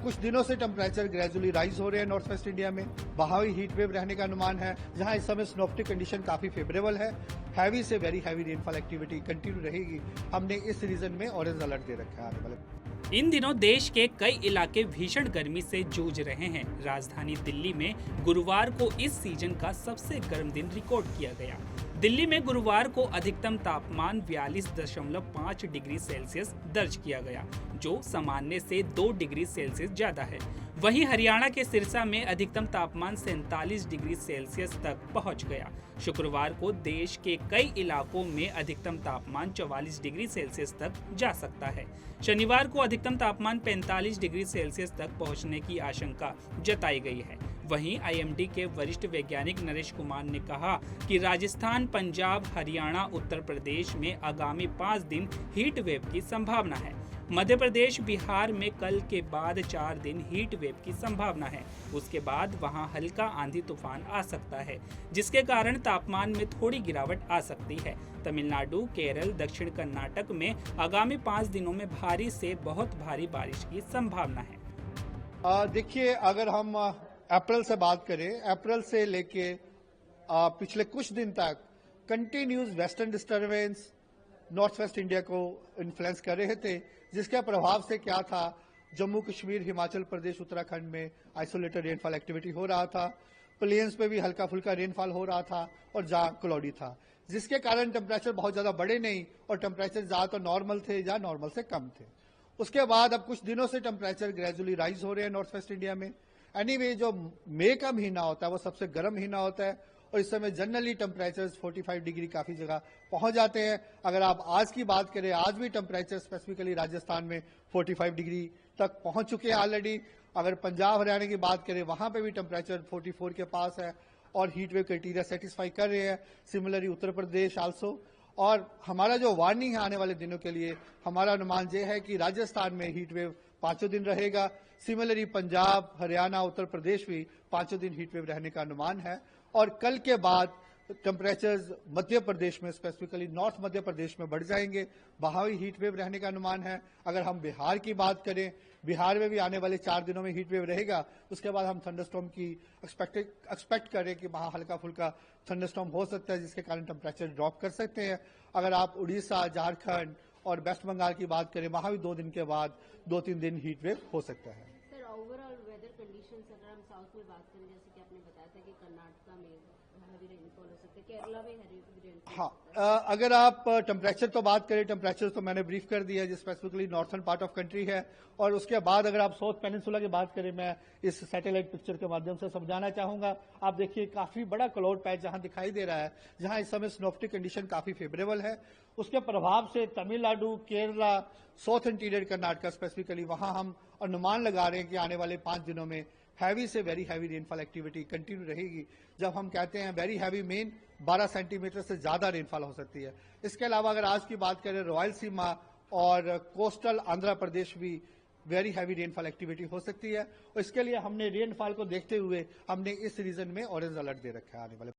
कुछ दिनों से टेम्परेचर ग्रेजुअली राइज हो रहे हैं नॉर्थ वेस्ट इंडिया में। बहावी हीट वेव रहने का अनुमान है, जहां इस समय सिनोप्टिक कंडीशन काफी फेवरेबल है। हैवी से very heavy rainfall activity continue रहेगी। हमने इस रीजन में ऑरेंज अलर्ट दे रखा है आने वाले। इन दिनों देश के कई इलाके भीषण गर्मी से जूझ रहे हैं। राजधानी दिल्ली में गुरुवार को इस सीजन का सबसे गर्म दिन रिकॉर्ड किया गया। दिल्ली में गुरुवार को अधिकतम तापमान 42.5 डिग्री सेल्सियस दर्ज किया गया, जो सामान्य से 2 डिग्री सेल्सियस ज्यादा है। वहीं हरियाणा के सिरसा में अधिकतम तापमान 47 डिग्री सेल्सियस तक पहुंच गया। शुक्रवार को देश के कई इलाकों में अधिकतम तापमान 44 डिग्री सेल्सियस तक जा सकता है। शनिवार को अधिकतम तापमान 45 डिग्री सेल्सियस तक पहुंचने की आशंका जताई गई है। वहीं आईएमडी के वरिष्ठ वैज्ञानिक नरेश कुमार ने कहा कि राजस्थान, पंजाब, हरियाणा, उत्तर प्रदेश में आगामी 5 दिन हीट वेव की संभावना है। मध्य प्रदेश, बिहार में कल के बाद 4 दिन हीट वेव की संभावना है। उसके बाद वहां हल्का आंधी तूफान आ सकता है, जिसके कारण तापमान में थोड़ी गिरावट आ सकती है। तमिलनाडु, केरल, दक्षिण कर्नाटक में आगामी 5 दिनों में भारी से बहुत भारी बारिश की संभावना है। देखिए, अगर हम अप्रैल से बात करें, अप्रैल से लेके पिछले कुछ दिन तक continuous western disturbance north west India को इन्फ्लुएंस कर रहे थे, जिसके प्रभाव से क्या था, जम्मू कश्मीर, हिमाचल प्रदेश, उत्तराखंड में आइसोलेटेड रेनफॉल एक्टिविटी हो रहा था। प्लेन्स पे भी हल्का फुल्का रेनफॉल हो रहा था और जहां क्लाउडी था, जिसके कारण टेम्परेचर बहुत ज्यादा बढ़े नहीं और टेम्परेचर ज्यादातर नॉर्मल थे या नॉर्मल से कम थे। उसके बाद अब कुछ दिनों से टेम्परेचर ग्रेजुअली राइज हो रहे हैं नॉर्थ वेस्ट इंडिया में। एनीवे, जो मई का महीना होता है वो सबसे गर्म महीना होता है और इस समय जनरली टेम्परेचर 45 डिग्री काफी जगह पहुंच जाते हैं। अगर आप आज की बात करें, आज भी टेम्परेचर स्पेसिफिकली राजस्थान में 45 डिग्री तक पहुंच चुके हैं ऑलरेडी। अगर पंजाब, हरियाणा की बात करें, वहां पे भी टेम्परेचर 44 के पास है और हीट वेव क्राइटेरिया सेटिस्फाई कर रहे हैं। Similarly Uttar Pradesh also. और हमारा जो वार्निंग है आने वाले दिनों के लिए, हमारा अनुमान यह है कि राजस्थान में हीट वेव 5 दिन रहेगा। सिमिलरली पंजाब, हरियाणा, उत्तर प्रदेश भी 5 दिन हीट वेव रहने का अनुमान है। और कल के बाद टेम्परेचर्स मध्य प्रदेश में, स्पेसिफिकली नॉर्थ मध्य प्रदेश में बढ़ जाएंगे। बहावी हीट वेव रहने का अनुमान है। अगर हम बिहार की बात करें, बिहार में भी आने वाले 4 दिनों में हीट वेव रहेगा। उसके बाद हम थंडरस्टॉर्म की एक्सपेक्ट करें कि वहां हल्का फुल्का थंडरस्टॉर्म हो सकता है, जिसके कारण टेम्परेचर ड्रॉप कर सकते हैं। अगर आप उड़ीसा, झारखंड और वेस्ट बंगाल की बात करें, वहां भी 2 दिन के बाद 2-3 दिन हीट वेव हो सकता है। सर, ओवरऑल वेदर कंडीशंस अगर हम साउथ में बात करें, जैसे कि आपने बताया था कि कर्नाटका में हैवी रेनफॉल हो सकता है, केरला में हैवी रेनफॉल। हाँ, अगर आप टेम्परेचर तो बात करें, टेम्परेचर तो मैंने ब्रीफ कर दिया है, जो specifically northern part of country है। और उसके बाद अगर आप साउथ पेनिनसुला की बात करें, मैं इस सैटेलाइट पिक्चर के माध्यम से समझाना चाहूंगा। आप देखिए, काफी बड़ा क्लाउड पैच जहां दिखाई दे रहा है, जहां इस समय सिनोप्टिक कंडीशन काफी फेवरेबल है। उसके प्रभाव से Tamil Nadu, Kerala, south interior Karnataka specifically, वहां हम अनुमान लगा रहे हैं कि आने वाले 5 दिनों में हैवी से very heavy rainfall activity continue रहेगी। जब हम कहते हैं वेरी हैवी, मेन 12 सेंटीमीटर से ज्यादा रेनफॉल हो सकती है। इसके अलावा अगर आज की बात करें, रॉयलसीमा और कोस्टल आंध्र प्रदेश भी वेरी हैवी रेनफॉल एक्टिविटी हो सकती है। और इसके लिए हमने रेनफॉल को देखते हुए हमने इस रीजन में ऑरेंज अलर्ट दे रखा है आने वाले